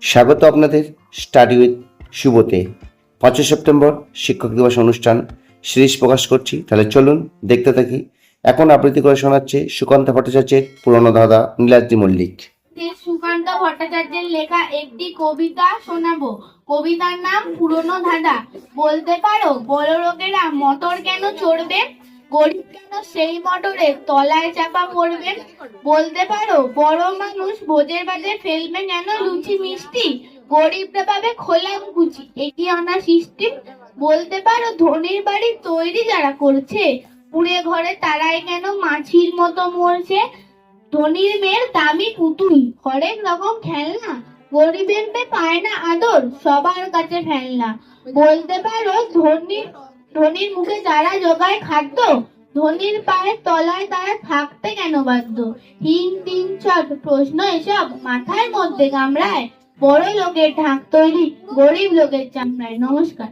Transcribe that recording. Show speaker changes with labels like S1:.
S1: স্বাগত আপনাদের study with শুভতে। 5 September শিক্ষক দিবস অনুষ্ঠান সিরিজ প্রকাশ করছি, তাহলে চলুন দেখতে থাকি। এখন আবৃত্তি করে শোনাচ্ছে সুকান্ত ভট্টাচার্যের পুরনো দাদা নীলাদ্রি মল্লিক।
S2: সুকান্ত ভট্টাচার্যের লেখা একটি কবিতা শোনাবো। কবিতার নাম পুরনো ধাঁধা। বলতে পারো বড় লোকেরা মোটর কেন চড়বে, গরিব কেন সেই মোটরের তলায় চাপা পড়বে? বলতে পারো বড় মানুষ ভোজের বাদে ফেলবে কেন লুচি মিষ্টি, গরিবরা পাবে খোলাম কুচি, এটি অনা সিস্টেম। বলতে পারো ধনির বাড়ি তৈরি যারা করছে, পুড়ে ঘরে তারাই কেন মাছির মতো মরছে? ধনির মেয়ের দামি পুতুল, হরেক রকম খেলনা, গরিবের মেয়ে পায় না আদর, সবার কাছে ফেলনা। বলতে পারো ধনির মুখে যারা জোগায় খাদ্য, ধনির পায়ের তলায় তারা থাকতে কেন বাধ্য? হিং তিন ছট প্রশ্ন এসব মাথার মধ্যে কামড়ায়, বড় লোকের ঢাক তৈরি গরিব লোকের চামড়ায়। নমস্কার।